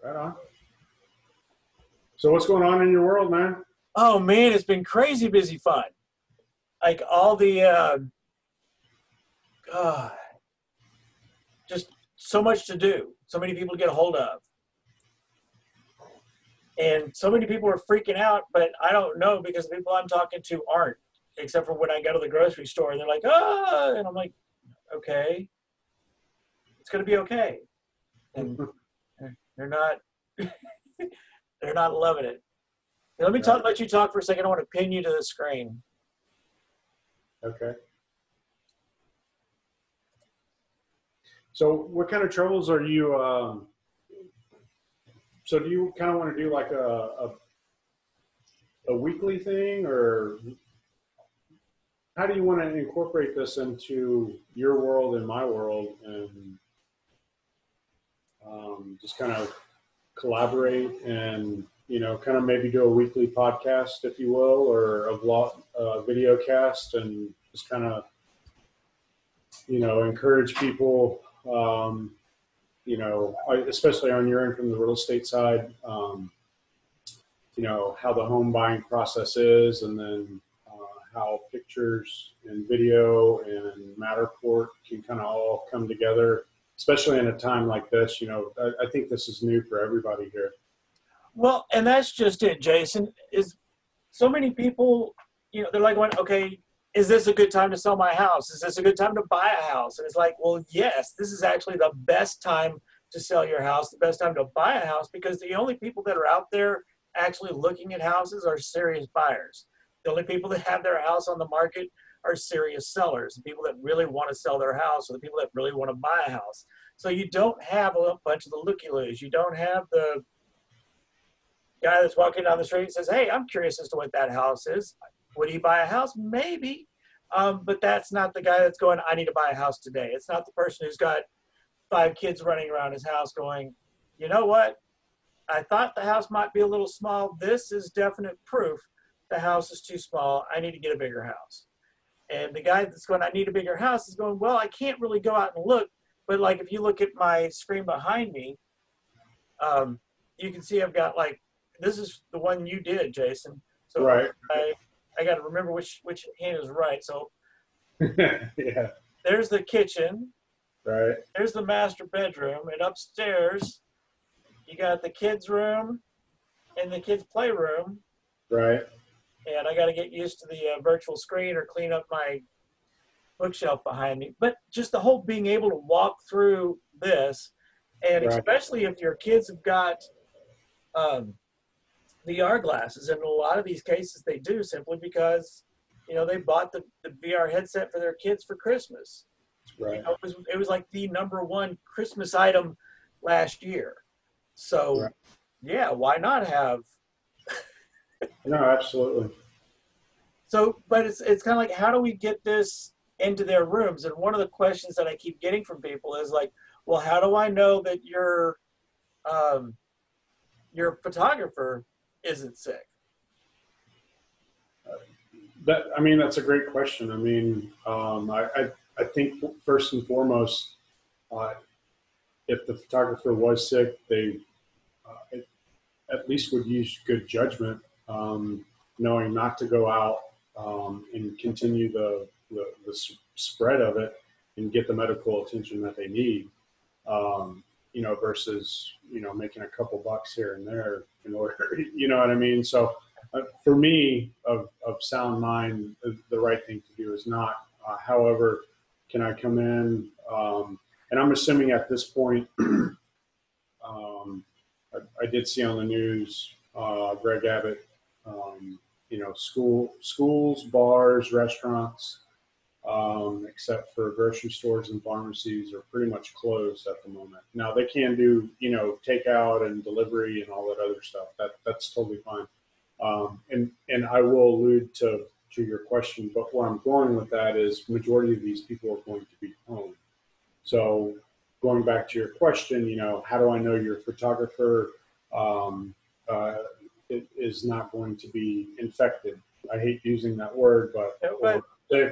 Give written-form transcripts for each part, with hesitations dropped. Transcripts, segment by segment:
Right on. So what's going on in your world, man? Oh man, it's been crazy busy fun. Like all the just so much to do, so many people to get a hold of, and so many people are freaking out. But I don't know, because the people I'm talking to aren't, except for when I go to the grocery store and they're like, ah, and I'm like, okay, it's gonna be okay. And they're not they're not loving it. Let me let you talk for a second. I want to pin you to the screen. Okay. So what kind of troubles are you, so do you kind of want to do like a weekly thing, or how do you want to incorporate this into your world and my world, and just kind of collaborate and, you know, kind of maybe do a weekly podcast, if you will, or a vlog, video cast, and just kind of, you know, encourage people, you know, especially on your end from the real estate side, you know, how the home buying process is, and then how pictures and video and Matterport can kind of all come together, especially in a time like this. You know, I think this is new for everybody here. Well, and that's just it, Jason, is so many people, you know, they're like, okay, is this a good time to sell my house? Is this a good time to buy a house? And it's like, well, yes, this is actually the best time to sell your house, the best time to buy a house, because the only people that are out there actually looking at houses are serious buyers. The only people that have their house on the market are serious sellers. The people that really want to sell their house are the people that really want to buy a house. So you don't have a bunch of the looky-loos. You don't have the guy that's walking down the street and says, hey, I'm curious as to what that house is. Would he buy a house? Maybe. But that's not the guy that's going, I need to buy a house today. It's not the person who's got 5 kids running around his house going, you know what? I thought the house might be a little small. This is definite proof the house is too small. I need to get a bigger house. And the guy that's going, I need a bigger house, is going, well, I can't really go out and look. But like, if you look at my screen behind me, you can see I've got, like, this is the one you did, Jason. So right. I got to remember which hand is right. So yeah. There's the kitchen. Right. There's the master bedroom. And upstairs, you got the kids' room and the kids' playroom. Right. And I got to get used to the virtual screen or clean up my bookshelf behind me. But just the whole being able to walk through this, and right. especially if your kids have got VR glasses, and in a lot of these cases they do, simply because, you know, they bought the VR headset for their kids for Christmas. Right. You know, it was like the #1 Christmas item last year. So, right. Yeah, why not have? No, absolutely. So, but it's kind of like, how do we get this into their rooms? And one of the questions that I keep getting from people is like, well, how do I know that your photographer isn't sick? I mean, that's a great question. I mean, I think first and foremost, if the photographer was sick, they at least would use good judgment, knowing not to go out and continue the spread of it and get the medical attention that they need, you know, versus, you know, making a couple bucks here and there in order, you know what I mean? So for me, of sound mind, the right thing to do is not. However, can I come in, and I'm assuming at this point, I did see on the news, Greg Abbott, you know, schools, bars, restaurants, except for grocery stores and pharmacies, are pretty much closed at the moment. Now they can do, you know, takeout and delivery and all that other stuff. That's totally fine. And I will allude to your question, but where I'm going with that is majority of these people are going to be home. So going back to your question, you know, how do I know your photographer is not going to be infected? I hate using that word, but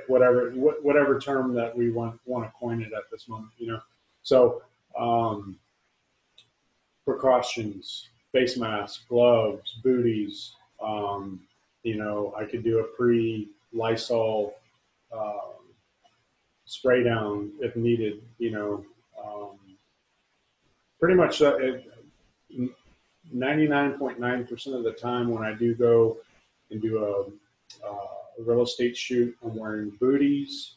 whatever term that we want to coin it at this moment, you know. So precautions, face mask, gloves, booties. You know, I could do a pre-Lysol spray down if needed. You know, pretty much 99.9% of the time when I do go and do a real estate shoot, I'm wearing booties.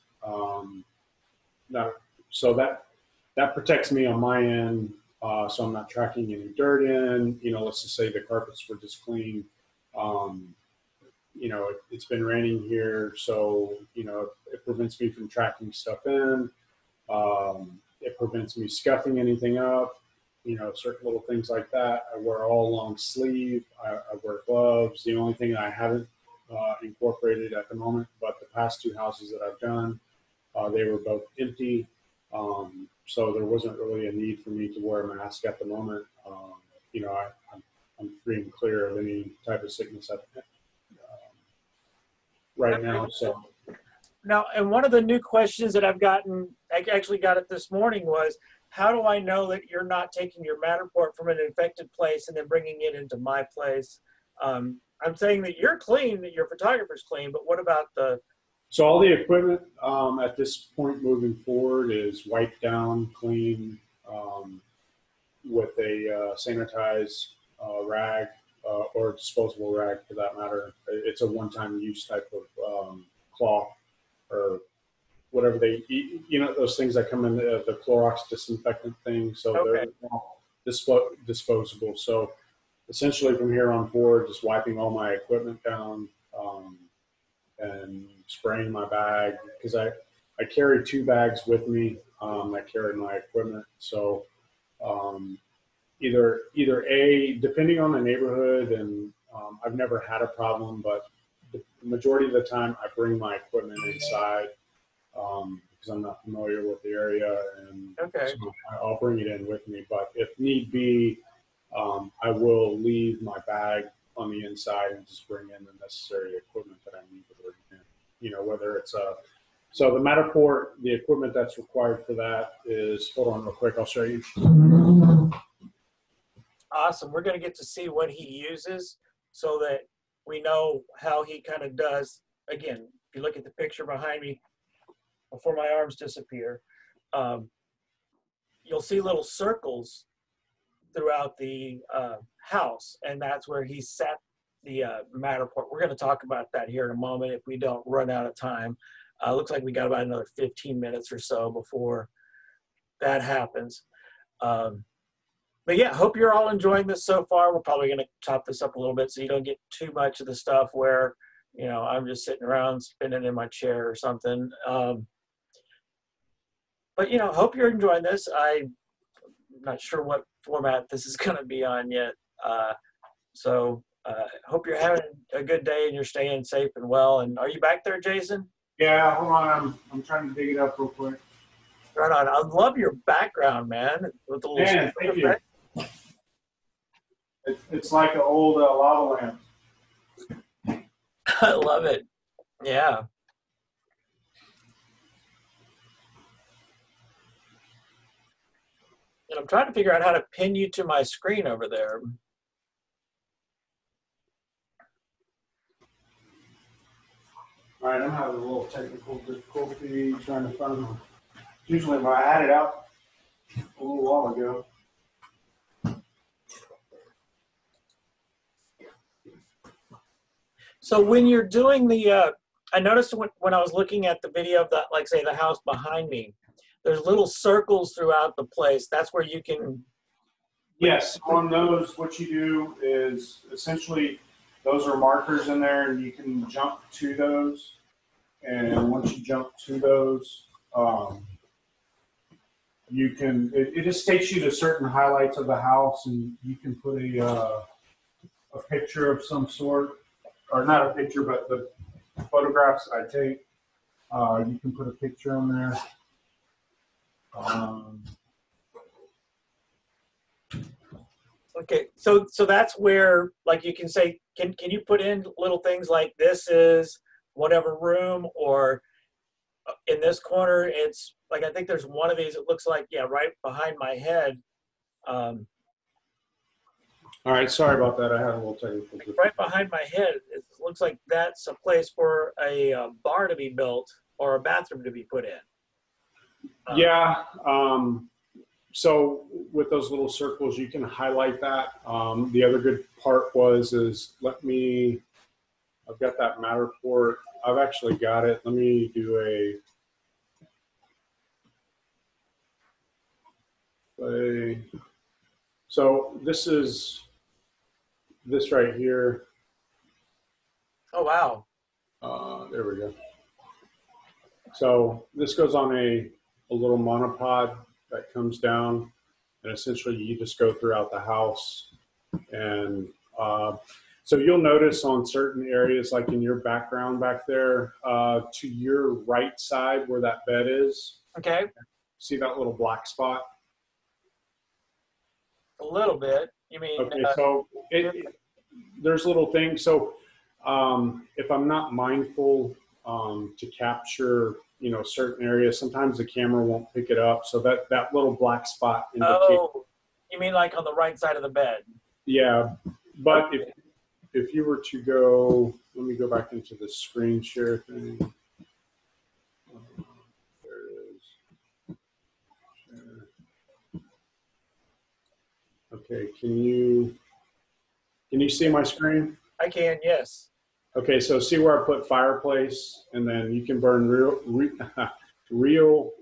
Now, so that protects me on my end, so I'm not tracking any dirt in. You know, let's just say the carpets were just clean. You know, it's been raining here, so you know it prevents me from tracking stuff in. It prevents me scuffing anything up. You know, certain little things like that. I wear all long sleeve. I wear gloves. The only thing I haven't incorporated at the moment, but the past two houses that I've done, they were both empty. So there wasn't really a need for me to wear a mask at the moment. You know, I'm free and clear of any type of sickness right now. So now, and one of the new questions that I've gotten, I actually got it this morning, was how do I know that you're not taking your Matterport from an infected place and then bringing it into my place? I'm saying that you're clean, that your photographer's clean, but what about the... So all the equipment at this point moving forward is wiped down, clean, with a sanitized rag or disposable rag for that matter. It's a one-time use type of cloth or whatever they eat, you know, those things that come in the Clorox disinfectant thing. So Okay. they're all disposable. So essentially from here on forward, just wiping all my equipment down and spraying my bag, because I carry 2 bags with me. I carry my equipment. So either A, depending on the neighborhood, and I've never had a problem, but the majority of the time I bring my equipment inside because I'm not familiar with the area, and Okay. so I'll bring it in with me. But if need be, I will leave my bag on the inside and just bring in the necessary equipment that I need to bring in. You know, whether it's so the Matterport, the equipment that's required for that is, hold on real quick, I'll show you. Awesome. We're going to get to see what he uses so that we know how he kind of does. Again, if you look at the picture behind me, before my arms disappear, you'll see little circles throughout the house, and that's where he set the Matterport. We're going to talk about that here in a moment if we don't run out of time. Looks like we got about another 15 minutes or so before that happens. But yeah, hope you're all enjoying this so far. We're probably going to chop this up a little bit so you don't get too much of the stuff where, you know, I'm just sitting around spinning in my chair or something. But, you know, hope you're enjoying this. I'm not sure what format this is going to be on yet. So hope you're having a good day and you're staying safe and well. And are you back there, Jason? Yeah, hold on. I'm trying to dig it up real quick. Right on. I love your background, man. With the little Man, thank you. It's like an old lava lamp. I love it. Yeah. And I'm trying to figure out how to pin you to my screen over there. All right, I'm having a little technical difficulty trying to find them. Usually when I had it out a little while ago. So when you're doing the, I noticed when I was looking at the video of that, like say the house behind me, there's little circles throughout the place. That's where you can. Yes, on those, what you do is essentially those are markers in there, and you can jump to those. And once you jump to those, you can. It just takes you to certain highlights of the house, and you can put a picture of some sort, or not a picture, but the photographs I take. You can put a picture on there. Okay, so that's where, like, you can say, can you put in little things like this is whatever room, or in this corner it's like, I think there's one of these, it looks like, yeah, right behind my head. All right, sorry about that. I had a little technical difficulty. Right behind my head, it looks like that's a place for a bar to be built or a bathroom to be put in. Yeah. So with those little circles, you can highlight that. The other good part is I've got that Matterport. I've actually got it. Let me do play. So this is this right here. Oh, wow. There we go. So this goes on a little monopod that comes down, and essentially you just go throughout the house. And so you'll notice on certain areas, like in your background back there, to your right side where that bed is. Okay. See that little black spot? A little bit. You mean? Okay, so there's little things. So if I'm not mindful to capture, certain areas, sometimes the camera won't pick it up. So that little black spot indicates. Oh, you mean like on the right side of the bed? Yeah, but okay. If you were to go, let me go back into the screen share thing. There it is. Share. Okay, can you see my screen? I can, yes. Okay, so see where I put fireplace, and then you can burn real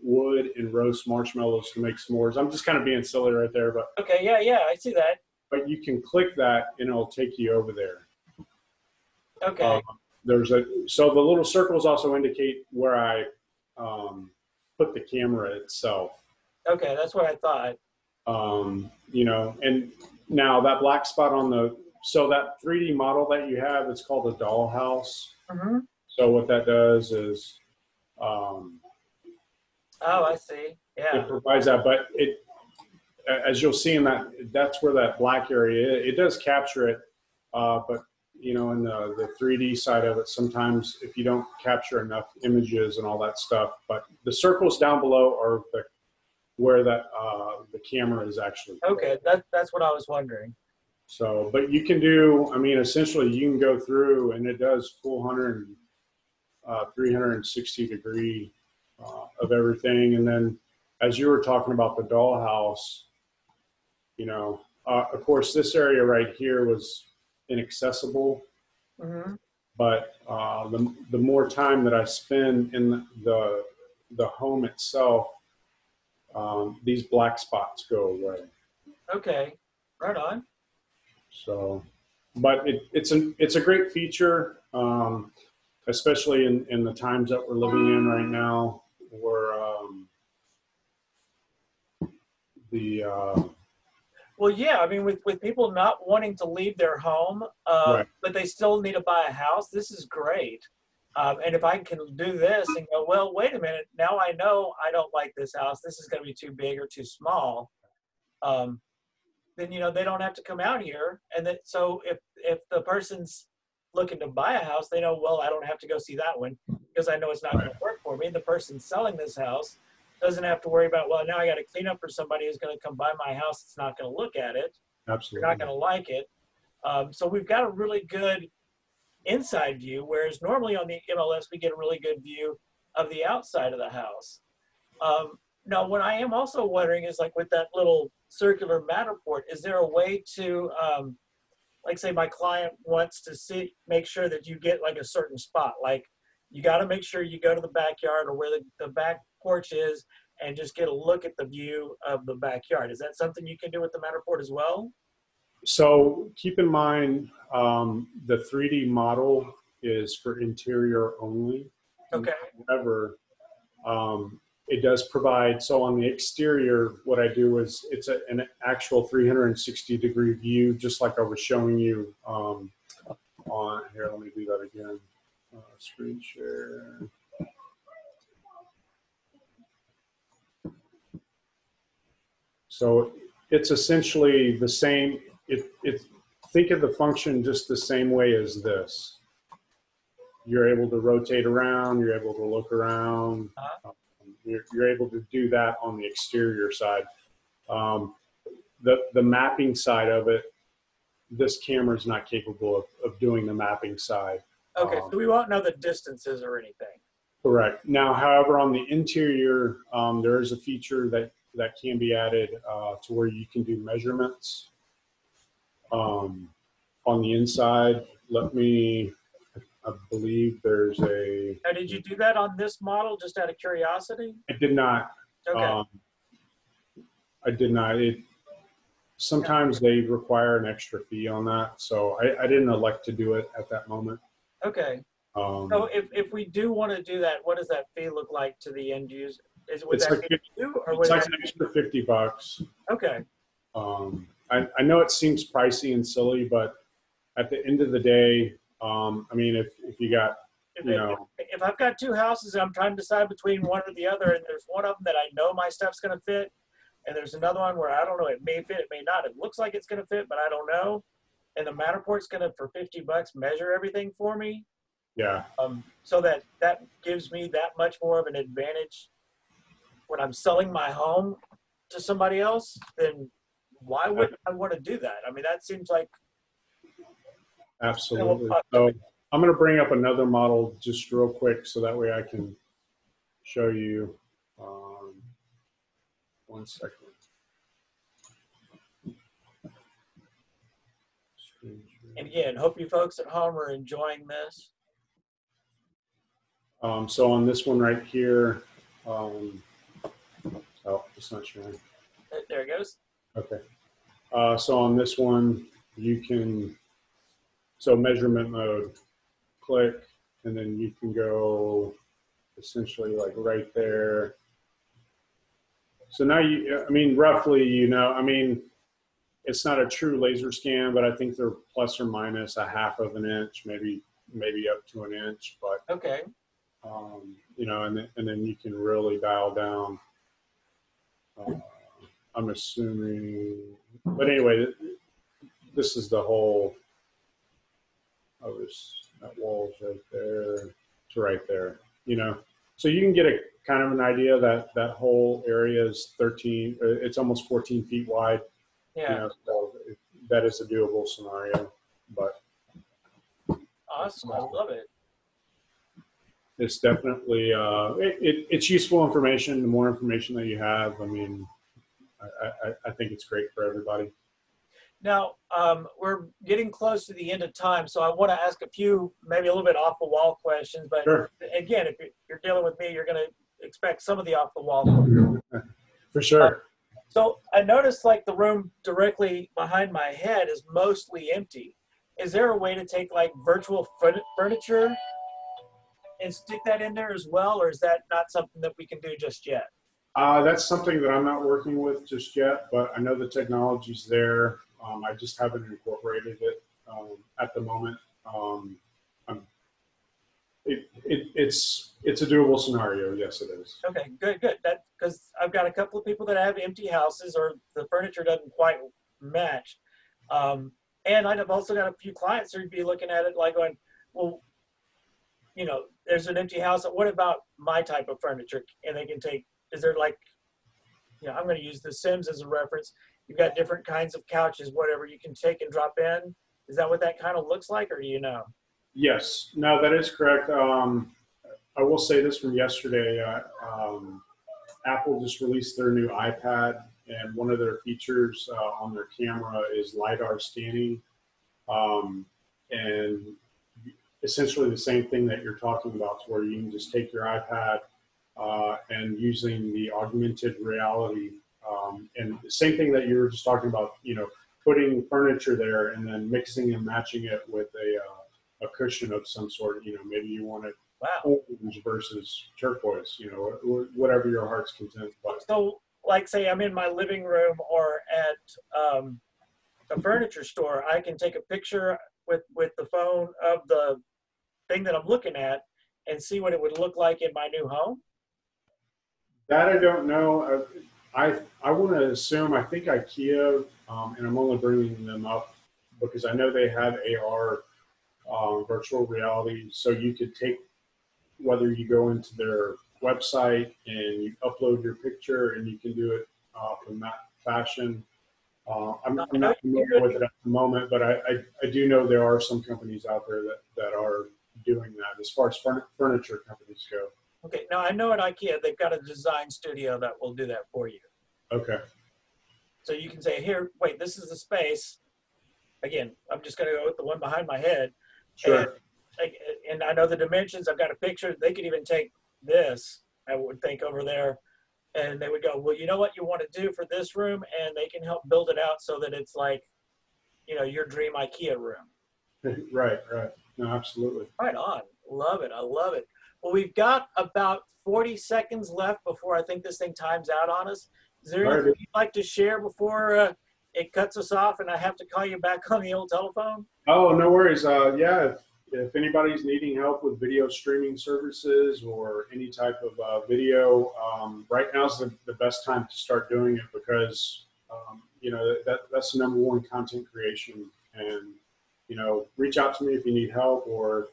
wood and roast marshmallows to make s'mores. I'm just kind of being silly right there, but okay, yeah, I see that. But you can click that, and it'll take you over there. Okay. So the little circles also indicate where I put the camera itself. Okay, that's what I thought. And now that black spot so that 3D model that you have, it's called a dollhouse. Mm-hmm. So what that does is, oh, I see. Yeah. It provides that, but as you'll see that's where that black area is. It does capture it, but in the 3D side of it, sometimes if you don't capture enough images and all that stuff, but the circles down below are where the camera is actually. Okay, that's what I was wondering. So, but you can do, essentially you can go through, and it does full 360 degree of everything. And then as you were talking about the dollhouse, of course this area right here was inaccessible. Mm-hmm. But the more time that I spend in the home itself, these black spots go away. Okay, right on. So, but it's a great feature, especially in the times that we're living in right now, where well, yeah, with people not wanting to leave their home, right. But they still need to buy a house, this is great. And if I can do this and go, well, wait a minute, now I know I don't like this house, this is going to be too big or too small, then, they don't have to come out here. And then, so if the person's looking to buy a house, they know, well, I don't have to go see that one because I know it's not going to work for me. The person selling this house doesn't have to worry about, well, now I got to clean up for somebody who's going to come buy my house that's not going to look at it. Absolutely. They're not going to like it. So we've got a really good inside view, whereas normally on the MLS, we get a really good view of the outside of the house. Now, what I am also wondering is, like, with that little circular Matterport, is there a way to, like, say my client wants to make sure that you get like a certain spot, like you got to make sure you go to the backyard or where the back porch is and just get a look at the view of the backyard. Is that something you can do with the Matterport as well? So keep in mind, the 3D model is for interior only. Okay. However, it does provide, so on the exterior, what I do is it's an actual 360 degree view, just like I was showing you on here. Let me do that again. Screen share. So it's essentially the same. Think of the function just the same way as this. You're able to rotate around. You're able to look around. You're able to do that on the exterior side. The mapping side of it, this camera is not capable of doing the mapping side. Okay, so we won't know the distances or anything. Correct. Now, however, on the interior, there is a feature that can be added to where you can do measurements on the inside. I believe there's a. Now, did you do that on this model just out of curiosity? I did not. Okay. I did not. Sometimes they require an extra fee on that, so I didn't elect to do it at that moment. Okay. So if we do want to do that, what does that fee look like to the end user? Would that be you, or would it's like that an extra $50. Okay. I know it seems pricey and silly, but at the end of the day, I mean, if you got, if I've got two houses and I'm trying to decide between one or the other, and there's one of them that I know my stuff's going to fit, and there's another one where I don't know, it may fit, it may not. It looks like it's going to fit, but I don't know. And the Matterport's going to, for $50, measure everything for me. Yeah. So that gives me that much more of an advantage when I'm selling my home to somebody else, then why wouldn't I want to do that? I mean, that seems like. Absolutely. So I'm going to bring up another model just real quick so that way I can show you. 1 second. And again, hope you folks at home are enjoying this. So on this one right here, oh, it's not showing. There it goes. Okay. So on this one, you can, so measurement mode, click, and then you can go essentially like right there. So now I mean, roughly, I mean, it's not a true laser scan, but I think they're plus or minus a half of an inch, maybe up to an inch, but. Okay. And then you can really dial down. I'm assuming, but anyway, this is the whole. That wall's right there to right there. So you can get a kind of an idea that whole area is 13. It's almost 14 feet wide. Yeah. So that is a doable scenario, but. Awesome. I love it. It's definitely it's useful information. The more information that you have, I mean, I think it's great for everybody. Now we're getting close to the end of time, so I want to ask a few maybe a little bit off the wall questions. But sure. Again, if you're dealing with me, you're going to expect some of the off the wall questions. For sure. So I noticed like the room directly behind my head is mostly empty. Is there a way to take like virtual furniture and stick that in there as well, or is that not something that we can do just yet? That's something that I'm not working with just yet, but I know the technology's there. I just haven't incorporated it at the moment. It's a doable scenario. Yes, it is. Okay, good. That because I've got a couple of people that have empty houses or the furniture doesn't quite match, and I've also got a few clients who'd be looking at it like going, well, there's an empty house. What about my type of furniture? And they can take, is there like, I'm going to use The Sims as a reference. You've got different kinds of couches, whatever you can take and drop in. Is that what that kind of looks like, or do you know? Yes, no, that is correct. I will say this from yesterday. Apple just released their new iPad, and one of their features on their camera is LiDAR scanning. And essentially the same thing that you're talking about, to where you can just take your iPad and using the augmented reality, and the same thing that you were just talking about, putting furniture there and then mixing and matching it with a cushion of some sort. Maybe you want it orange versus turquoise, whatever your heart's content. But. So, like, say I'm in my living room or at a furniture store, I can take a picture with the phone of the thing that I'm looking at and see what it would look like in my new home? That I don't know. I want to assume, I think IKEA, and I'm only bringing them up because I know they have AR virtual reality, so you could take, whether you go into their website and you upload your picture and you can do it from that fashion. I'm not familiar with it at the moment, but I do know there are some companies out there that are doing that as far as furniture companies go. Okay, now I know at IKEA they've got a design studio that will do that for you. Okay. So you can say, here, wait, this is the space. Again, I'm just going to go with the one behind my head. Sure. And I know the dimensions. I've got a picture. They could even take this, I would think, over there. And they would go, well, you know what you want to do for this room? And they can help build it out so that it's like, you know, your dream IKEA room. Right, right. No, absolutely. Right on. Love it. I love it. Well, we've got about 40 seconds left before I think this thing times out on us. Is there anything you'd like to share before it cuts us off and I have to call you back on the old telephone? Oh, no worries. Yeah, if anybody's needing help with video streaming services or any type of video, right now is the best time to start doing it because, you know, that's the #1 content creation. And, you know, reach out to me if you need help or,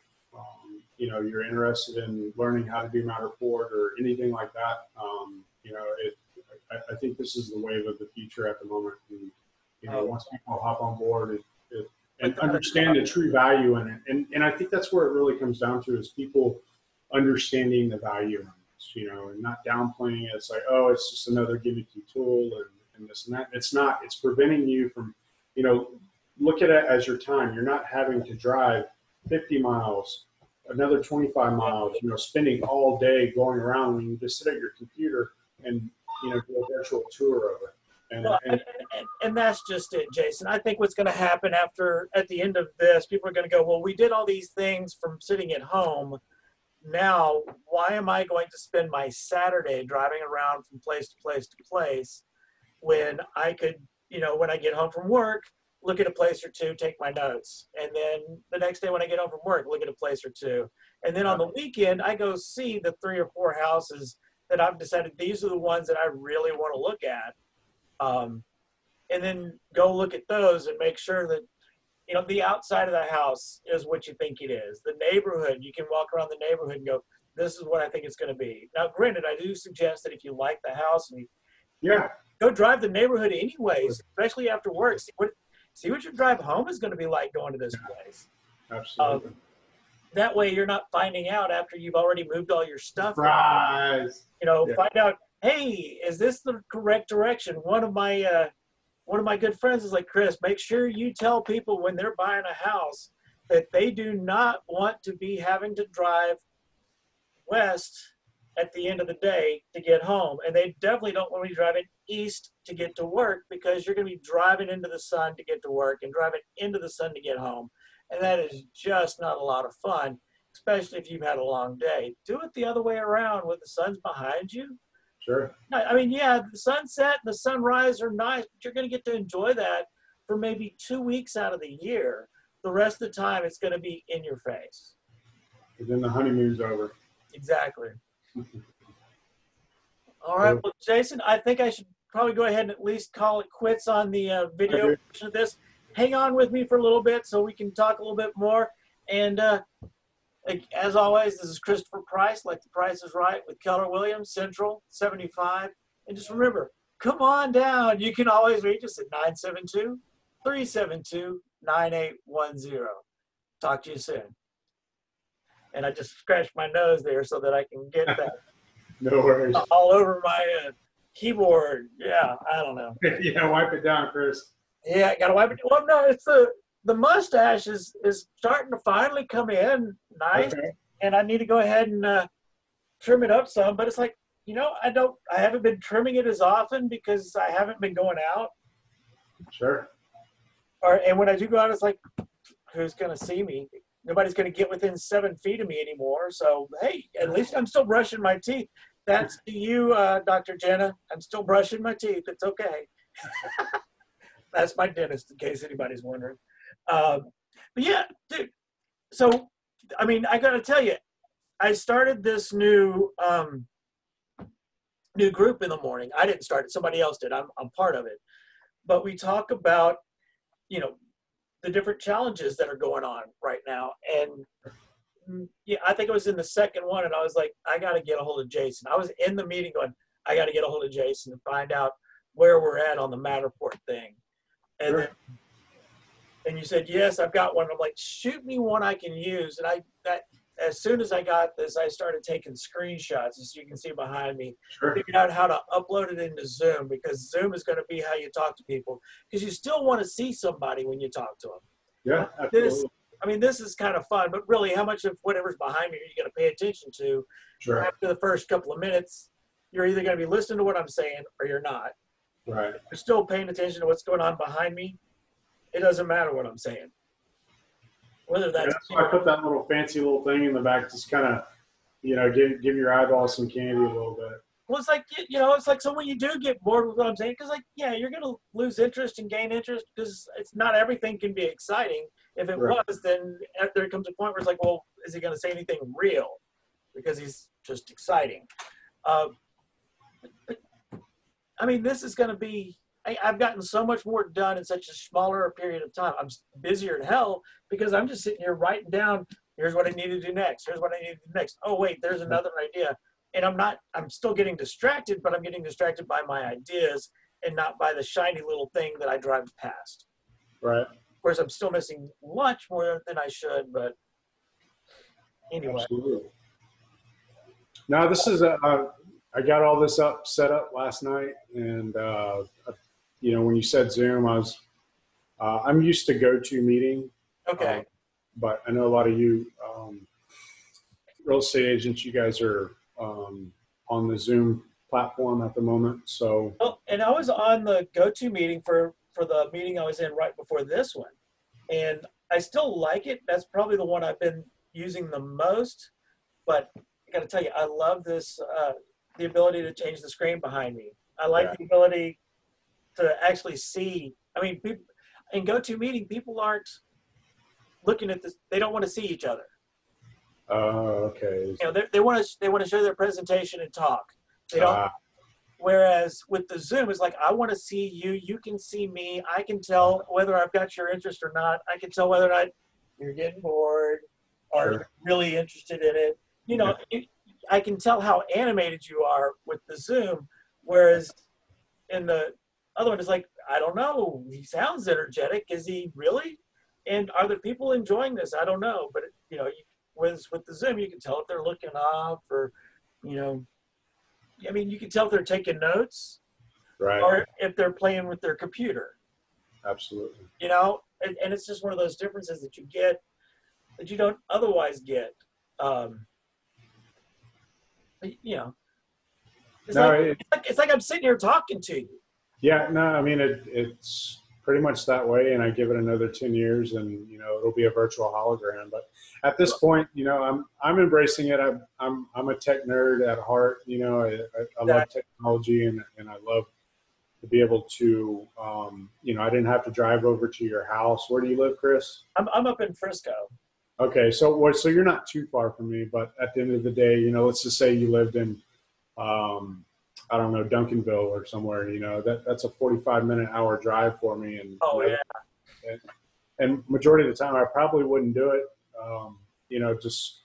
you know, you're interested in learning how to do Matterport or anything like that. You know, I think this is the wave of the future at the moment. And, you know, once people hop on board and understand the true value in it. And I think that's where it really comes down to is people understanding the value in this, you know, and not downplaying it. It's like, oh, it's just another gimmicky tool and this and that. It's not. It's preventing you from, you know, look at it as your time. You're not having to drive 50 miles, another 25 miles, you know, spending all day going around when you just sit at your computer and, you know, do a virtual tour of it. And that's just it, Jason. I think what's going to happen at the end of this, people are going to go, well, we did all these things from sitting at home. Now, why am I going to spend my Saturday driving around from place to place to place when I could, you know, when I get home from work, look at a place or two, take my notes. And then the next day when I get home from work, look at a place or two. And then on the weekend, I go see the 3 or 4 houses that I've decided these are the ones that I really want to look at. And then go look at those and make sure that, you know, the outside of the house is what you think it is. The neighborhood, you can walk around the neighborhood and go, this is what I think it's going to be. Now, granted, I do suggest that if you like the house, and go drive the neighborhood anyways, especially after work. See what your drive home is going to be like going to this place. Absolutely. That way you're not finding out after you've already moved all your stuff. Surprise. You know, find out, hey, is this the correct direction? One of my good friends is like, Chris, make sure you tell people when they're buying a house that they do not want to be having to drive west at the end of the day to get home. And they definitely don't want to be driving east to get to work because you're going to be driving into the sun to get to work and driving into the sun to get home. And that is just not a lot of fun, especially if you've had a long day. Do it the other way around when the sun's behind you. Sure. I mean, yeah, the sunset and the sunrise are nice, but you're going to get to enjoy that for maybe 2 weeks out of the year. The rest of the time, it's going to be in your face. And then the honeymoon's over. Exactly. All right. Well, Jason, I think I should probably go ahead and at least call it quits on the video version of this. Hang on with me for a little bit so we can talk a little bit more. And as always, this is Christopher Price, like the Price is Right, with Keller Williams, Central 75. And just remember, come on down. You can always reach us at 972-372-9810. Talk to you soon. And I just scratched my nose there so that I can get that No worries. all over my keyboard. Yeah, I don't know. Yeah, wipe it down, Chris. Yeah, I got to wipe it. Well, no, it's the mustache is starting to finally come in nice, and I need to go ahead and trim it up some. But it's like, you know, I haven't been trimming it as often because I haven't been going out. Sure. And when I do go out, it's like, who's going to see me? Nobody's going to get within 7 feet of me anymore. So, hey, at least I'm still brushing my teeth. That's to you, Dr. Jenna. I'm still brushing my teeth. It's okay. That's my dentist, in case anybody's wondering. But yeah, dude. So, I mean, I got to tell you, I started this new group in the morning. I didn't start it. Somebody else did. I'm part of it. But we talk about, you know, the different challenges that are going on right now. And yeah, I think it was in the second one, and I was like, I got to get a hold of Jason. I was in the meeting going, I got to get a hold of Jason and find out where we're at on the Matterport thing. And then, and you said, yes, I've got one. I'm like, shoot me one I can use. And as soon as I got this, I started taking screenshots, as you can see behind me. Sure. Figured out how to upload it into Zoom, because Zoom is going to be how you talk to people, because you still want to see somebody when you talk to them. Yeah, absolutely. This is kind of fun, but really, how much of whatever's behind me are you going to pay attention to? Sure. After the first couple of minutes, you're either going to be listening to what I'm saying or you're not. Right. If you're still paying attention to what's going on behind me, it doesn't matter what I'm saying. Whether that's why I put that little fancy little thing in the back, just kind of, give your eyeballs some candy a little bit. Well, it's like, it's like, so when you do get bored with what I'm saying, because you're going to lose interest and gain interest, because it's not everything can be exciting. If it was, then there comes a point where it's like, well, is he going to say anything real? Because he's just exciting. But this is going to be, I've gotten so much more done in such a smaller period of time. I'm busier than hell because I'm just sitting here writing down, here's what I need to do next. Here's what I need to do next. Oh, wait, there's another idea. And I'm still getting distracted, but I'm getting distracted by my ideas and not by the shiny little thing that I drive past. Right. Of course, I'm still missing lunch more than I should, but anyway. Absolutely. Now, this is I got all this set up last night, and when you said Zoom, I'm used to GoToMeeting. Okay. But I know a lot of you real estate agents, you guys are on the Zoom platform at the moment. So. Oh, and I was on the GoToMeeting for the meeting I was in right before this one, and I still like it. That's probably the one I've been using the most. But I got to tell you, I love this. The ability to change the screen behind me. I like the ability to actually see. People, in GoToMeeting, people aren't looking at this. They don't want to see each other. Oh, okay. They want to show their presentation and talk. They don't. Whereas with the Zoom, it's like, I want to see you. You can see me. I can tell whether I've got your interest or not. I can tell whether or not you're getting bored or you're really interested in it. I can tell how animated you are with the Zoom, whereas in the other one, it's like, I don't know. He sounds energetic. Is he really? And are there people enjoying this? I don't know. But, with the Zoom, you can tell if they're looking up or, you can tell if they're taking notes. Right. Or if they're playing with their computer. Absolutely. And it's just one of those differences that you get that you don't otherwise get. It's like I'm sitting here talking to you. Yeah, no, it's pretty much that way, and I give it another 10 years, and it'll be a virtual hologram. But at this point, I'm embracing it. I'm a tech nerd at heart. I love technology, and I love to be able to. I didn't have to drive over to your house. Where do you live, Chris? I'm up in Frisco. Okay, so you're not too far from me, but at the end of the day, let's just say you lived in, I don't know, Duncanville or somewhere. That's a 45-minute hour drive for me, and and majority of the time I probably wouldn't do it. Just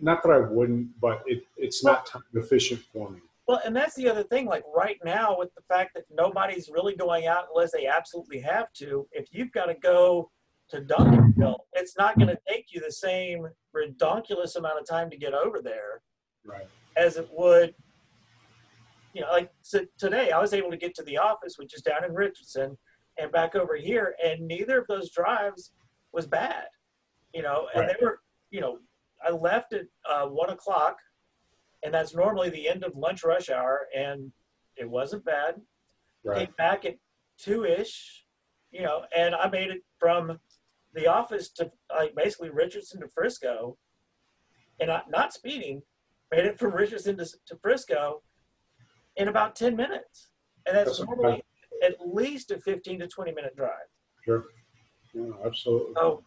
not that I wouldn't, but it's not time efficient for me. Well, and that's the other thing. Like right now, with the fact that nobody's really going out unless they absolutely have to. If you've got to go to Duncanville, it's not going to take you the same redonkulous amount of time to get over there, right, as it would. So today I was able to get to the office, which is down in Richardson, and back over here, and neither of those drives was bad, and they were, I left at 1 o'clock, and that's normally the end of lunch rush hour, and it wasn't bad. Right. Came back at 2-ish, and I made it from the office to basically Richardson to Frisco, and not speeding, made it from Richardson to Frisco in about 10 minutes. And that's normally at least a 15 to 20 minute drive. Sure. Yeah, absolutely. So,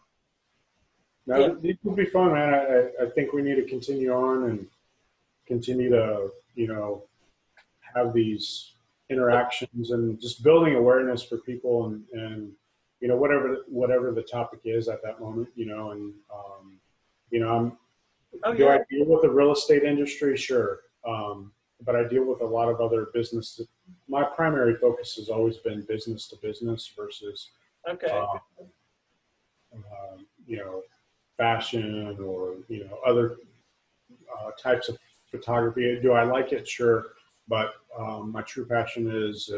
these will be fun, man. I think we need to continue on and continue to, have these interactions and just building awareness for people and whatever the topic is at that moment, and, do I deal with the real estate industry? Sure. but I deal with a lot of other business. My primary focus has always been business to business versus, Okay. you know, fashion or, you know, other types of photography. Do I like it? Sure. But my true passion is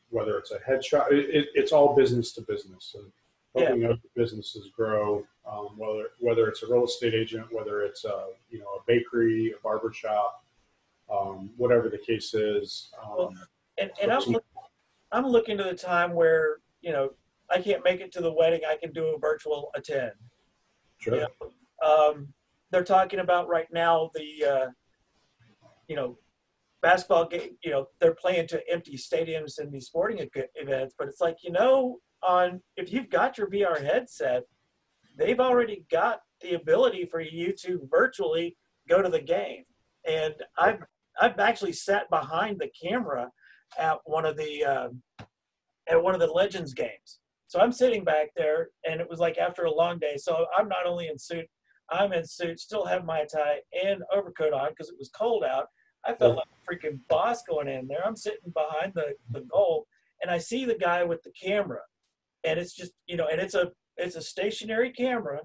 whether it's a headshot, it's all business to business, and helping other businesses grow. Whether it's a real estate agent, whether it's a, you know, a bakery, a barber shop, whatever the case is. And I'm looking to the time where, you know, I can't make it to the wedding. I can do a virtual attend. Sure. You know? They're talking about right now the, you know, basketball game. You know, they're playing to empty stadiums in these sporting events, but it's like, you know, if you've got your VR headset, they've already got the ability for you to virtually go to the game. And I've actually sat behind the camera at one of the Legends games. So I'm sitting back there, and it was like after a long day. So I'm not only in suit, I'm in suit, still have my tie and overcoat on because it was cold out. I felt like a freaking boss going in there. I'm sitting behind the goal, and I see the guy with the camera, and it's just, you know, and it's a stationary camera,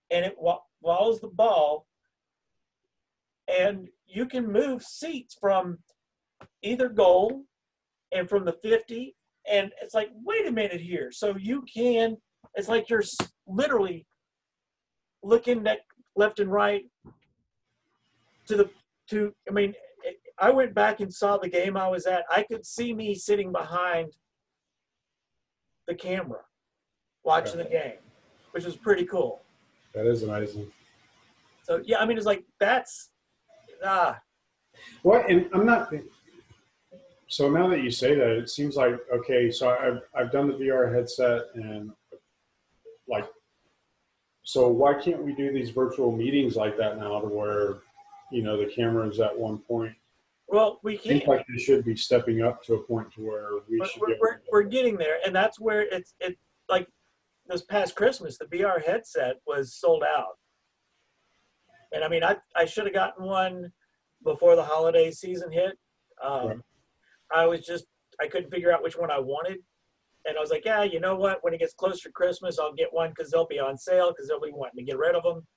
and it follows the ball, and you can move seats from either goal and from the 50. And it's like, wait a minute here. So you can, it's like you're literally looking left and right I mean, I went back and saw the game I was at. I could see me sitting behind the camera watching the game, which was pretty cool. That is amazing. So, yeah, I mean, it's like, Well, and I'm not, so now that you say that, it seems like, okay, so I've done the VR headset, and like, so why can't we do these virtual meetings like that now, to where, you know, the camera's at one point? Well, we can't. Seems like they should be stepping up to a point to where we're getting there, and that's where it's like this past Christmas, the VR headset was sold out. And I mean, I should have gotten one before the holiday season hit. Right. I couldn't figure out which one I wanted. And I was like, yeah, you know what? When it gets closer to Christmas, I'll get one because they'll be on sale because they'll be wanting to get rid of them.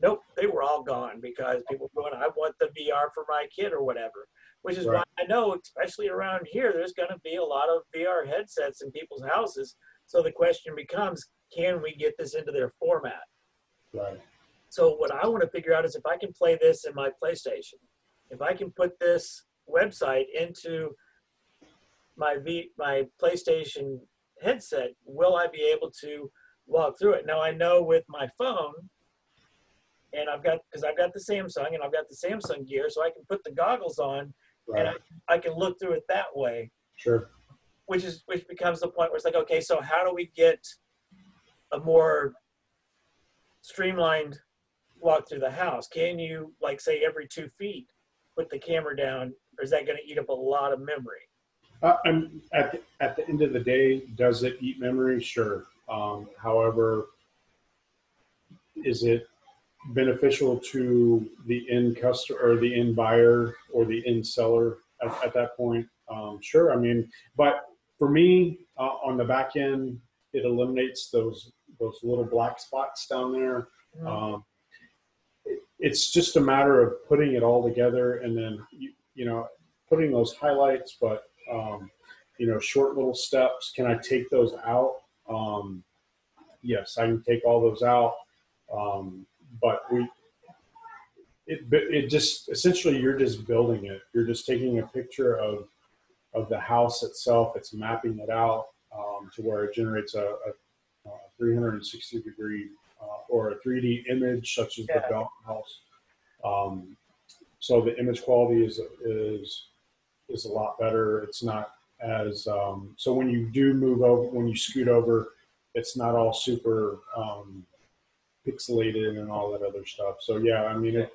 Nope, they were all gone because people were going, I want the VR for my kid or whatever, which is why I know, especially around here, there's going to be a lot of VR headsets in people's houses. So the question becomes, can we get this into their format? Right. So what I want to figure out is if I can play this in my PlayStation, if I can put this website into my PlayStation headset, will I be able to walk through it? Now I know with my phone, and because I've got the Samsung and I've got the Samsung gear, so I can put the goggles on, and I can look through it that way. Sure. Which becomes the point where it's like, okay, so how do we get a more streamlined walk through the house? Can you, like, say every 2 feet, put the camera down, or is that going to eat up a lot of memory? At the end of the day, does it eat memory? Sure. However, is it beneficial to the end customer or the end buyer or the end seller at that point? Sure. I mean, but for me, on the back end, it eliminates those little black spots down there. It's just a matter of putting it all together, and then you know, putting those highlights, but you know, short little steps. Can I take those out? Yes, I can take all those out. But it just essentially, you're just building it. You're just taking a picture of the house itself. It's mapping it out to where it generates a 360-degree or a 3D image, such as the Bell House. So the image quality is a lot better. It's not as so when you do move over, when you scoot over, it's not all super pixelated and all that other stuff. So yeah, I mean,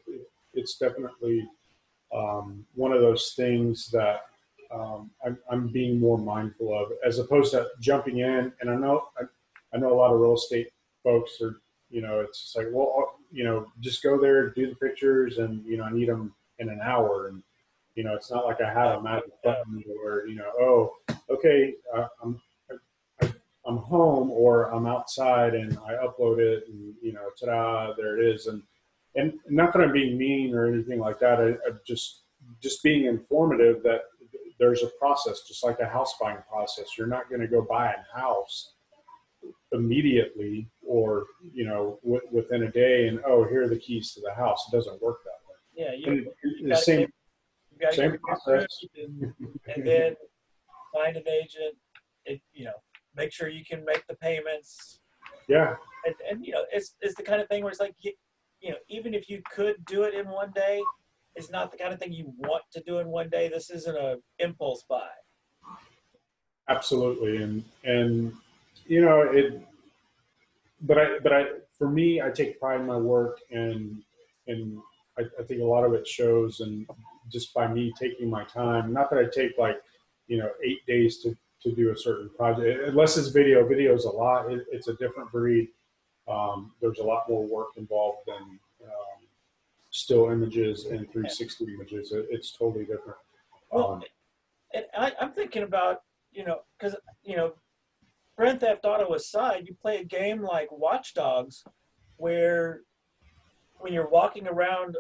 it's definitely one of those things that I'm being more mindful of, as opposed to jumping in. And I know a lot of real estate folks are, you know, it's just like, well, you know, just go there, do the pictures, and you know, I need them in an hour. And You know, it's not like I have a magic button where, you know, oh, okay, I'm home or I'm outside and I upload it and, you know, ta-da, there it is. And not that I'm being mean or anything like that. I'm just being informative that there's a process, just like a house buying process. You're not going to go buy a house immediately or, you know, within a day and, oh, here are the keys to the house. It doesn't work that way. Yeah, The same process. And then find an agent. You know, make sure you can make the payments. Yeah. And you know, it's the kind of thing where it's like, you know, even if you could do it in one day, it's not the kind of thing you want to do in one day. This isn't a impulse buy. Absolutely. And you know, for me, I take pride in my work, and I think a lot of it shows, and just by me taking my time. Not that I take like, you know, 8 days to do a certain project, unless it's video. Video is a lot. It's a different breed. There's a lot more work involved than still images and 360 images. It's totally different. Well, and I'm thinking about, you know, because, you know, Grand Theft Auto aside, you play a game like Watch Dogs, where when you're walking around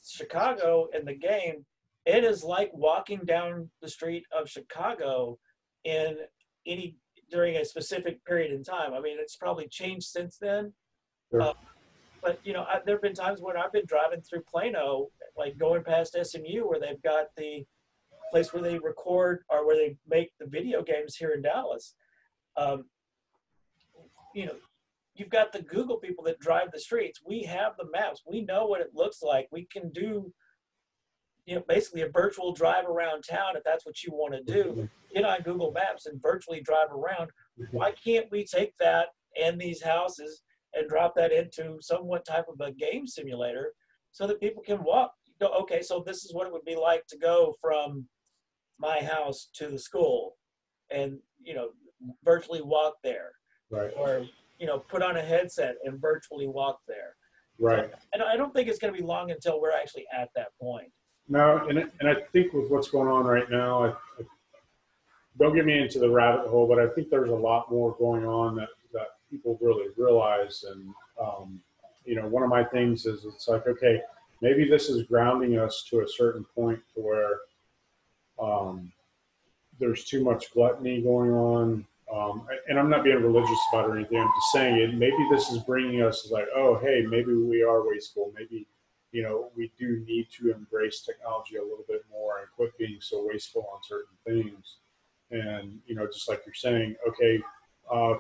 Chicago in the game, it is like walking down the street of Chicago during a specific period in time. I mean, it's probably changed since then. Sure. But, you know, there have been times when I've been driving through Plano, like going past SMU, where they've got the place where they record or where they make the video games here in Dallas. You know, you've got the Google people that drive the streets. We have the maps. We know what it looks like. We can do, you know, basically a virtual drive around town if that's what you want to do. Get on Google Maps and virtually drive around. Why can't we take that and these houses and drop that into somewhat type of a game simulator so that people can walk? Go, okay, so this is what it would be like to go from my house to the school, and, you know, virtually walk there. Right. Or, you know, put on a headset and virtually walk there. Right. So, and I don't think it's going to be long until we're actually at that point. No, and I think with what's going on right now, I don't get me into the rabbit hole, but I think there's a lot more going on that people really realize. And, you know, one of my things is it's like, okay, maybe this is grounding us to a certain point to where there's too much gluttony going on. And I'm not being religious about it or anything. I'm just saying it. Maybe this is bringing us like, oh, hey, maybe we are wasteful. Maybe, you know, we do need to embrace technology a little bit more and quit being so wasteful on certain things. And, you know, just like you're saying, okay,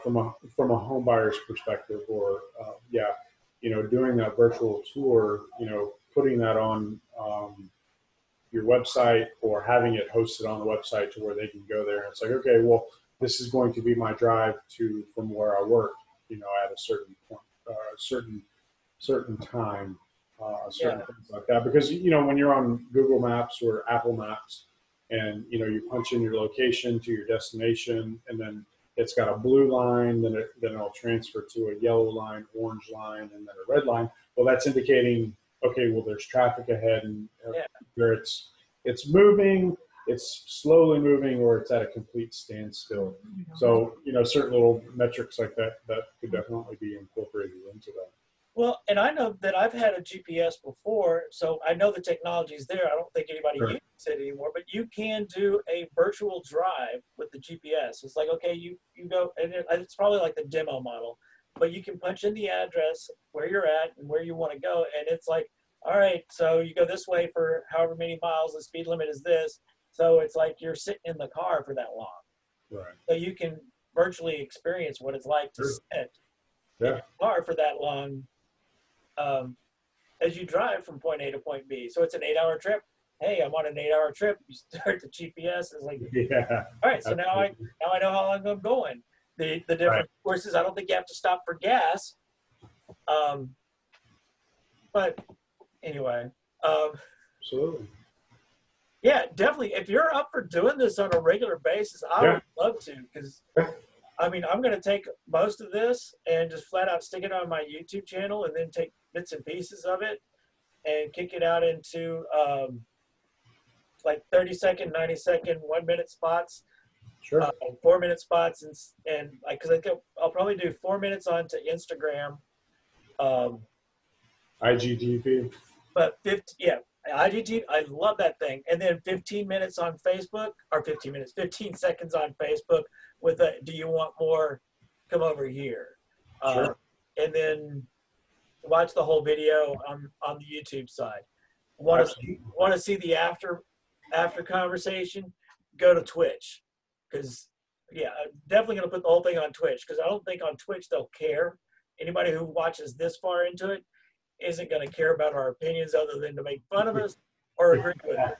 from a home buyer's perspective, or you know, doing that virtual tour, you know, putting that on your website or having it hosted on the website to where they can go there. And it's like, okay, well, this is going to be my drive from where I work, you know, at a certain point, certain time, certain things like that. Because, you know, when you're on Google Maps or Apple Maps, and, you know, you punch in your location to your destination, and then it's got a blue line, then it'll transfer to a yellow line, orange line, and then a red line. Well, that's indicating, okay, well, there's traffic ahead, and where it's moving, it's slowly moving, or it's at a complete standstill. So, you know, certain little metrics like that could definitely be incorporated into that. Well, and I know that I've had a GPS before, so I know the technology is there. I don't think anybody uses it anymore, but you can do a virtual drive with the GPS. It's like, okay, you go, and it's probably like the demo model, but you can punch in the address where you're at and where you want to go, and it's like, all right, so you go this way for however many miles, the speed limit is this. So it's like you're sitting in the car for that long. Right. So you can virtually experience what it's like to sit in the car for that long. As you drive from point A to point B. So it's an 8-hour trip. Hey, I'm on an 8-hour trip. You start the GPS. It's like, all right, so now I know how long I'm going. The different courses, I don't think you have to stop for gas. But anyway. Absolutely. Yeah, definitely. If you're up for doing this on a regular basis, I would love to, because I mean, I'm going to take most of this and just flat out stick it on my YouTube channel, and then take bits and pieces of it and kick it out into like 30-second, 90-second, 1-minute spots, Sure. 4-minute spots, and like, because I think I'll probably do 4 minutes onto Instagram, IGTV. but 50, yeah, IGT, I love that thing, and then 15 minutes on Facebook, or 15 seconds on Facebook with a, do you want more? Come over here, Sure. and then watch the whole video on the YouTube side. Want to see the after conversation? Go to Twitch, because yeah, I'm definitely gonna put the whole thing on Twitch, because I don't think on Twitch they'll care. Anybody who watches this far into it isn't gonna care about our opinions other than to make fun of us or agree with it.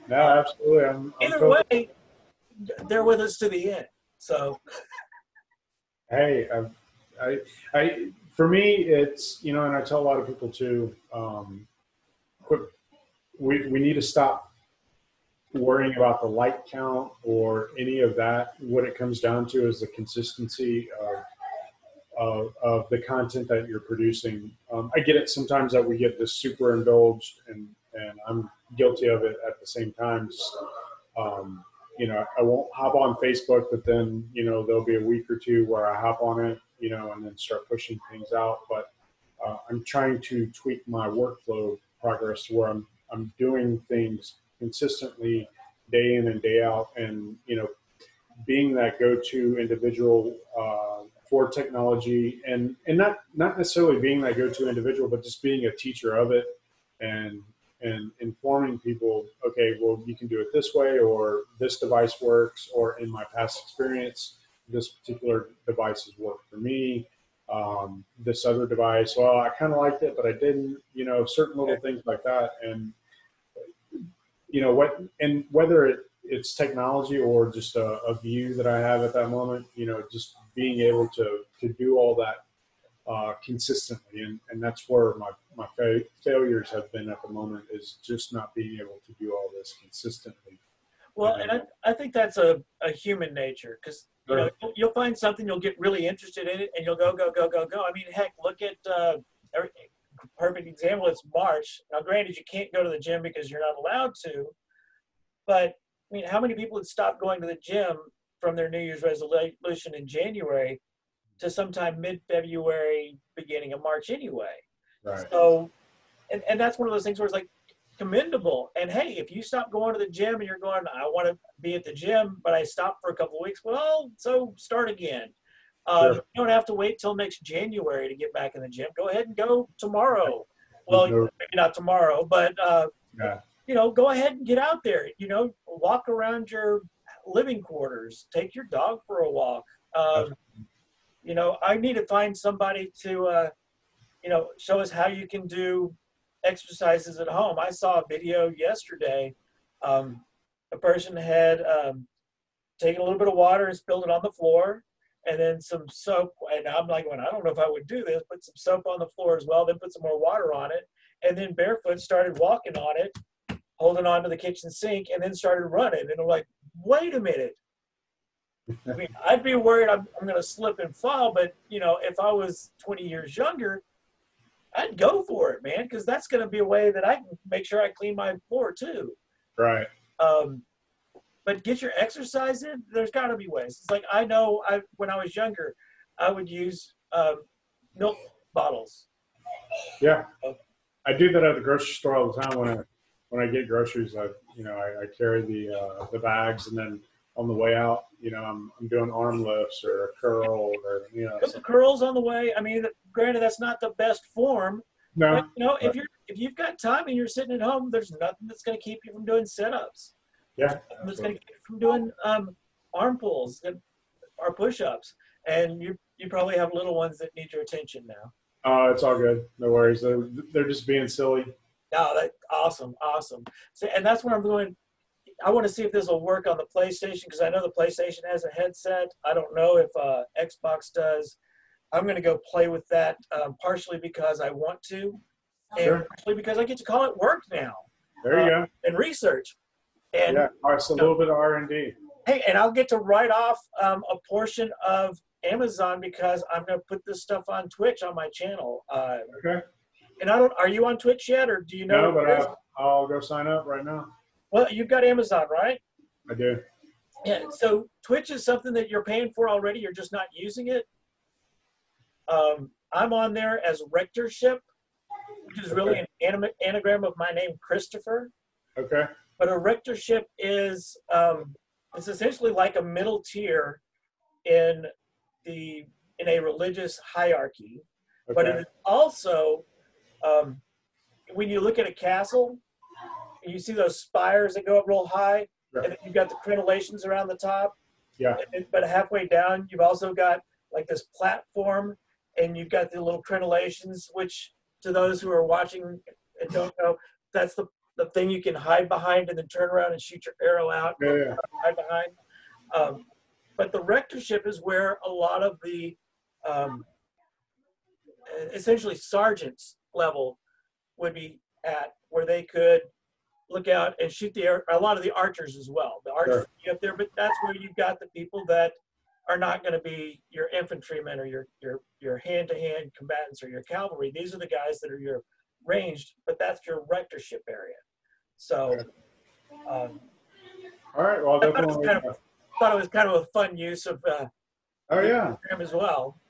No, absolutely. I'm Either totally, way, they're with us to the end. So hey, for me, it's, and I tell a lot of people too, we need to stop worrying about the like count or any of that. What it comes down to is the consistency of the content that you're producing. I get it sometimes that we get this super indulged, and I'm guilty of it at the same time. Just, I won't hop on Facebook, but then, there'll be a week or two where I hop on it, and then start pushing things out. But I'm trying to tweak my workflow progress to where I'm doing things consistently day in and day out, and, being that go-to individual for technology, and not necessarily being that go-to individual, but just being a teacher of it, and informing people, okay, well, you can do it this way, or this device works, or in my past experience, this particular device has worked for me. This other device, well, I kind of liked it, but I didn't, certain little things like that. And, whether it's technology or just a view that I have at that moment, just being able to do all that consistently, and that's where my failures have been at the moment, is just not being able to do all this consistently. well, and I think that's a human nature, because you'll find something, you'll get really interested in it, and you'll go. I mean, heck, look at perfect example. It's March now. Granted, you can't go to the gym because you're not allowed to, but I mean, how many people had stopped going to the gym from their New Year's resolution in January to sometime mid-February, beginning of March anyway? Right. So, and that's one of those things where it's like commendable. And hey, if you stop going to the gym and you're going, I want to be at the gym, but I stopped for a couple of weeks, well, so start again. Sure. You don't have to wait till next January to get back in the gym. Go ahead and go tomorrow. Well, maybe not tomorrow, but go ahead and get out there. Walk around your living quarters. Take your dog for a walk. I need to find somebody to, show us how you can do exercises at home. I saw a video yesterday. A person had taken a little bit of water and spilled it on the floor, and then some soap. And I'm like, well, I don't know if I would do this. Put some soap on the floor as well, then put some more water on it, and then barefoot started walking on it, holding on to the kitchen sink, and then started running. And I'm like, wait a minute. I mean, I'd be worried I'm going to slip and fall, but, if I was 20 years younger, I'd go for it, man, because that's going to be a way that I can make sure I clean my floor too. Right. But get your exercise in. There's got to be ways. It's like, I know when I was younger, I would use milk bottles. Yeah. I do that at the grocery store all the time. When I get groceries, I carry the bags, and then on the way out, I'm doing arm lifts or a curl, or put the curls on the way. I mean, granted, that's not the best form. No. But, if you've got time and you're sitting at home, there's nothing that's going to keep you from doing sit-ups. Yeah. That's going to keep you from doing arm pulls or push-ups. And you probably have little ones that need your attention now. It's all good. No worries. They're just being silly. No, that's awesome. So, and that's what I'm doing. I want to see if this will work on the PlayStation, because I know the PlayStation has a headset. I don't know if Xbox does. I'm going to go play with that, partially because I want to, and partially because I get to call it work now. There you go. And research. And it's a little bit of R&D. Hey, and I'll get to write off a portion of Amazon, because I'm going to put this stuff on Twitch on my channel. Okay. And are you on Twitch yet, or do you know? No, but I'll go sign up right now. Well, you've got Amazon, right? I do. Yeah. So Twitch is something that you're paying for already. You're just not using it. I'm on there as Rectorship, which is really an anagram of my name, Christopher. Okay. But a Rectorship is it's essentially like a middle tier in a religious hierarchy. Okay. But it is also when you look at a castle, and you see those spires that go up real high, Yeah. and then you've got the crenellations around the top. Yeah. But halfway down, you've also got like this platform, and you've got the little crenellations, which to those who are watching and don't know, that's the thing you can hide behind and then turn around and shoot your arrow out. Yeah. Hide behind. But the Rectorship is where a lot of the essentially sergeants level would be at, where they could look out and shoot a lot of the archers as well. The archers would be up there, but that's where you've got the people that are not going to be your infantrymen or your hand-to-hand combatants or your cavalry. These are the guys that are your ranged, but that's your Rectorship area. So, all right. Well, I thought it was kind of a fun use of oh yeah, as well.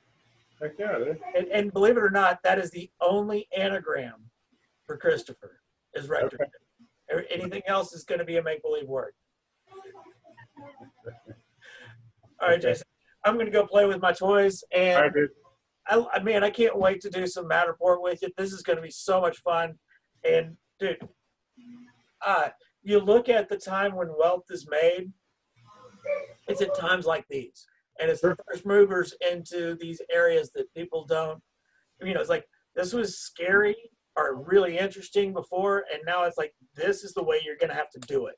heck yeah. And believe it or not, that is the only anagram for Christopher is Rectorship. Okay. Anything else is going to be a make-believe word. All right, Jason. I'm going to go play with my toys, and man, I can't wait to do some Matterport with you. This is going to be so much fun. And dude, you look at the time when wealth is made. It's at times like these, and it's the first movers into these areas that people don't. It's like this was scary or really interesting before, and now it's like this is the way you're going to have to do it.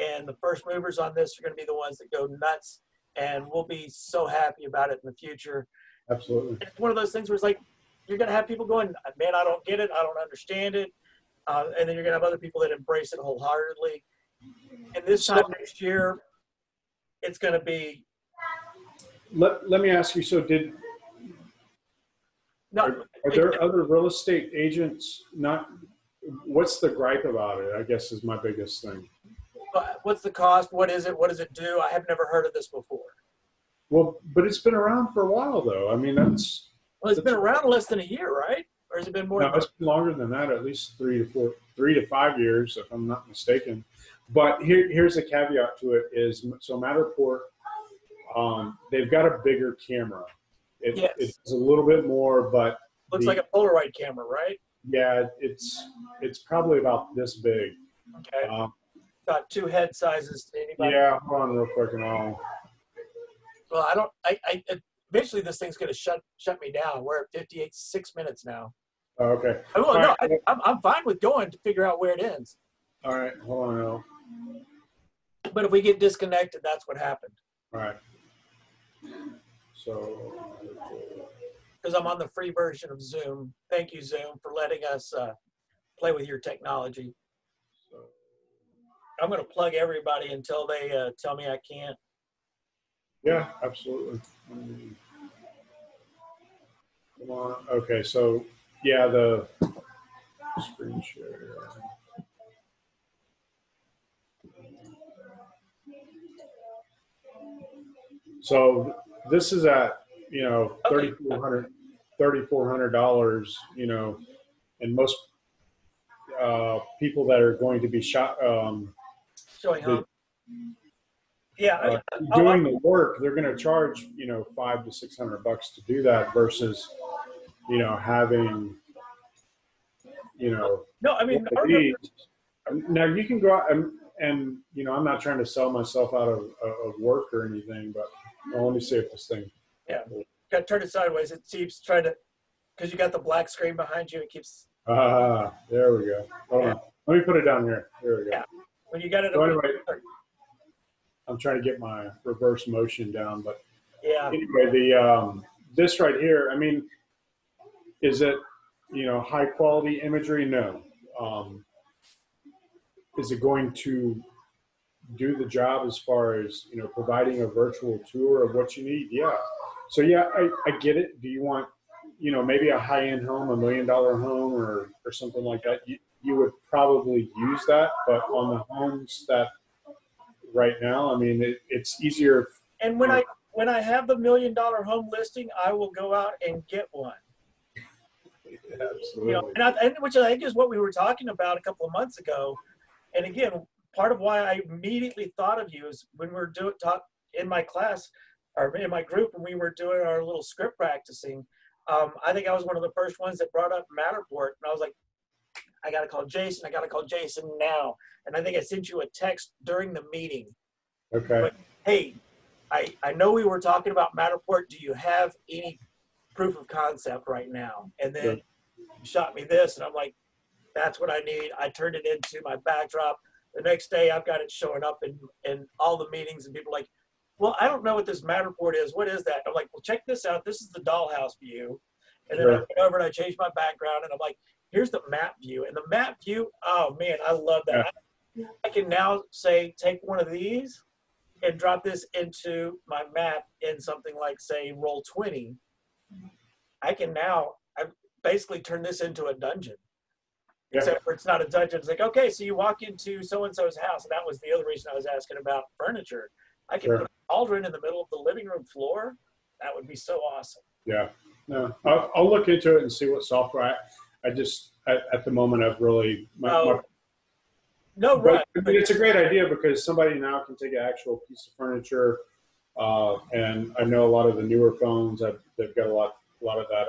And the first movers on this are going to be the ones that go nuts. And we'll be so happy about it in the future. Absolutely. It's one of those things where it's like, you're going to have people going, man, I don't get it. I don't understand it. And then you're going to have other people that embrace it wholeheartedly. And this time next year, it's going to be. Let me ask you, so are there other real estate agents what's the gripe about it, I guess is my biggest thing. What's the cost? What is it? What does it do? I have never heard of this before. Well, but it's been around for a while, though. I mean, it's been around less than a year, right? Or has it been more? No, it's been longer than that. At least 3 to 5 years, if I'm not mistaken. But here's a caveat to it: is so Matterport, they've got a bigger camera. It's a little bit more, but looks like a Polaroid camera, right? Yeah, it's probably about this big. Okay. Got 2 head sizes to anybody. Yeah, hold on real quick and I'll. Well, eventually this thing's going to shut me down. We're at 6 minutes now. Oh, okay. I'm fine with going to figure out where it ends. All right, hold on now. But if we get disconnected, that's what happened. All right. So. Because I'm on the free version of Zoom. Thank you, Zoom, for letting us play with your technology. I'm going to plug everybody until they tell me I can't. Yeah, absolutely. Come on. Okay, so yeah, the screen share. So this is at $3,400, and most people that are going to be showing home. Yeah, doing the work, they're going to charge $500 to $600 to do that versus having No, I mean, now you can go out and I'm not trying to sell myself out of work or anything, but let me see if this thing. Yeah, got to turn it sideways. It keeps trying to, because you got the black screen behind you. It keeps. There we go. Hold on. Let me put it down here. There we go. Yeah. When you got it. So anyway, I'm trying to get my reverse motion down, but yeah. Anyway, the this right here. I mean, is it high quality imagery? No. Is it going to do the job as far as providing a virtual tour of what you need? Yeah. So yeah, I get it. Do you want maybe a high-end home, $1 million home, or something like that? you would probably use that, but on the homes that right now, I mean, it's easier. And when I have the $1 million home listing, I will go out and get one. Absolutely. You know, and which I think is what we were talking about a couple of months ago. And again, part of why I immediately thought of you is when we were in my class or in my group when we were doing our little script practicing. I think I was one of the first ones that brought up Matterport, and I was like, I got to call Jason. I got to call Jason now. And I think I sent you a text during the meeting. Okay. But, hey, I know we were talking about Matterport. Do you have any proof of concept right now? And then you shot me this, and I'm like, that's what I need. I turned it into my backdrop. The next day, I've got it showing up in all the meetings, and people are like, well, I don't know what this Matterport is. What is that? I'm like, well, check this out. This is the dollhouse view. And then I went over and I changed my background, and I'm like, here's the map view. And the map view, oh, man, I love that. Yeah. I can now say, take one of these and drop this into my map in something like, say, Roll20. I can now I've basically turn this into a dungeon. Yeah. Except for it's not a dungeon. It's like, okay, so you walk into so-and-so's house. And that was the other reason I was asking about furniture. I can put a cauldron in the middle of the living room floor. That would be so awesome. Yeah. No, I'll look into it and see what software. I just, at the moment, I've really... No, right. But it's a great idea because somebody now can take an actual piece of furniture, and I know a lot of the newer phones, they've got a lot of that...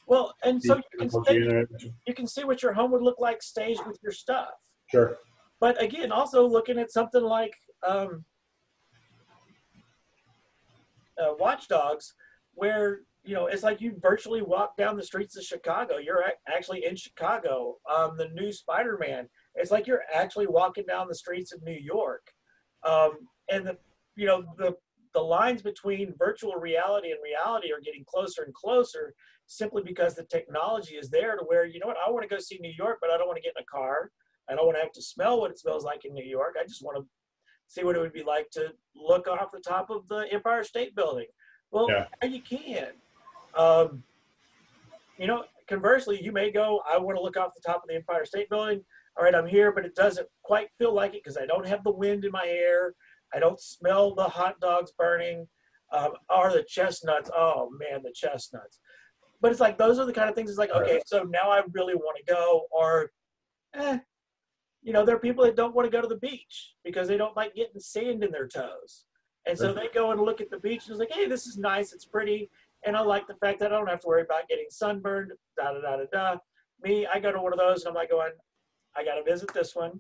well, and so you can see what your home would look like staged with your stuff. Sure. But again, also looking at something like Watch Dogs, where, you know, it's like you virtually walk down the streets of Chicago. You're actually in Chicago. The new Spider-Man, it's like you're actually walking down the streets of New York. And the lines between virtual reality and reality are getting closer and closer simply because the technology is there to where, you know what, I want to go see New York, but I don't want to get in a car. I don't want to have to smell what it smells like in New York. I just want to see what it would be like to look off the top of the Empire State Building. Well, yeah, you can. You know, conversely, you may go, I want to look off the top of the Empire State Building. All right, I'm here, but it doesn't quite feel like it because I don't have the wind in my hair. I don't smell the hot dogs burning or the chestnuts. Oh, man, the chestnuts. But it's like, those are the kind of things. It's like, okay, so now I really want to go. Or, you know, there are people that don't want to go to the beach because they don't like getting sand in their toes. And so they go and look at the beach and it's like, hey, this is nice. It's pretty. And I like the fact that I don't have to worry about getting sunburned, da-da-da-da-da. Me, I go to one of those and I'm like going, I got to visit this one.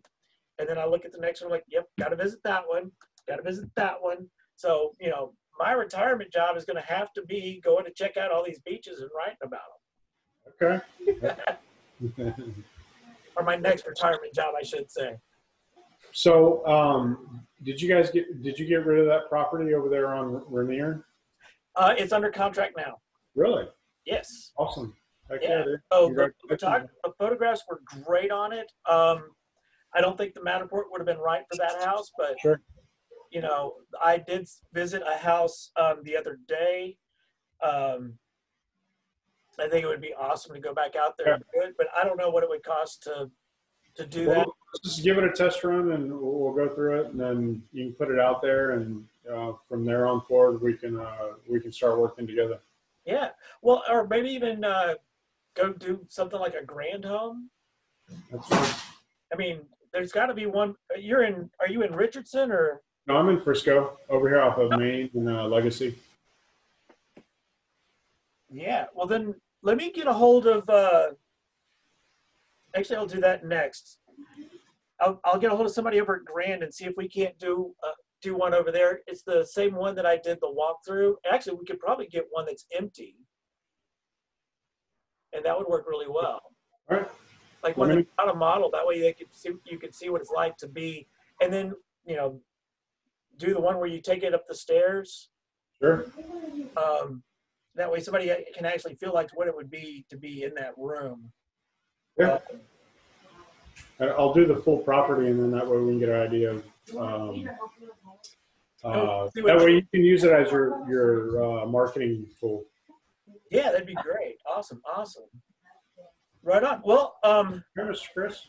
And then I look at the next one. I'm like, yep, got to visit that one. Got to visit that one. So, you know, my retirement job is going to have to be going to check out all these beaches and writing about them. Okay. Or my next retirement job, I should say. So, did you get rid of that property over there on Rainier? It's under contract now. Really? Yes. Awesome. Okay. Yeah. So the photographs were great on it. I don't think the Matterport would have been right for that house, but sure. You know, I did visit a house the other day. I think it would be awesome to go back out there and do it, but I don't know what it would cost to do that. Just give it a test run and we'll go through it, and then you can put it out there, and from there on forward we can start working together. Yeah, well, or maybe even go do something like a grand home. That's fine. I mean, there's got to be one. Are you in Richardson or? No, I'm in Frisco, over here off of Main and Legacy. Yeah, well then let me get a hold of. Actually, I'll do that next. I'll get a hold of somebody over at Grand and see if we can't do one over there. It's the same one that I did the walkthrough. Actually, we could probably get one that's empty, and that would work really well. All right. Like when they're not a model, that way you could see what it's like to be, and then do the one where you take it up the stairs. Sure. That way somebody can actually feel like what it would be to be in that room. Yeah. I'll do the full property, and then that way we can get an idea of. That way you can use it as your marketing tool. Yeah, that'd be great. Awesome. Right on. Well, Chris.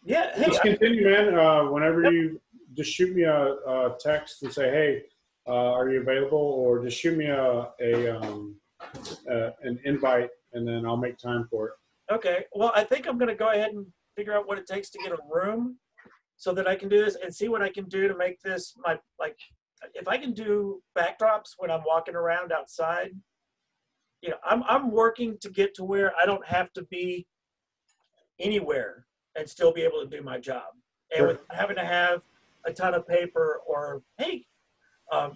yeah. Hey, Let's continue, man. Whenever you just shoot me a text and say, "Hey, are you available?" Or just shoot me an invite, and then I'll make time for it. okay. Well, I think I'm going to go ahead and figure out what it takes to get a room so that I can do this and see what I can do to make this my, like, if I can do backdrops when I'm walking around outside. You know, I'm working to get to where I don't have to be anywhere and still be able to do my job, and Sure. without having to have a ton of paper or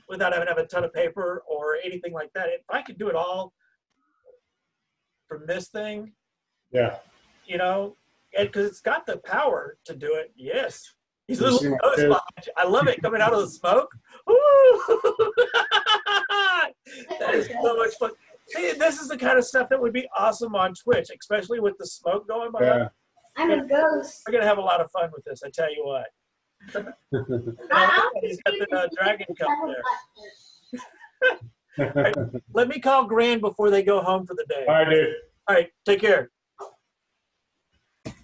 without having to have a ton of paper or anything like that. If I could do it all from this thing, Yeah. you know, and because it's got the power to do it. Yes, these You little see my ghosts kids? behind you. I love it coming out of the smoke. Ooh. That is so much fun. See, this is the kind of stuff that would be awesome on Twitch, especially with the smoke going by. Yeah. I'm a ghost. We're gonna have a lot of fun with this. I tell you what. He's got the dragon come there. Right, let me call Grand before they go home for the day. All right, dude. All right, take care.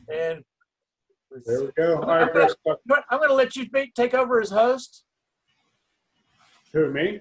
And There we go. All right, Chris. I'm going to let you take over as host. Who, me?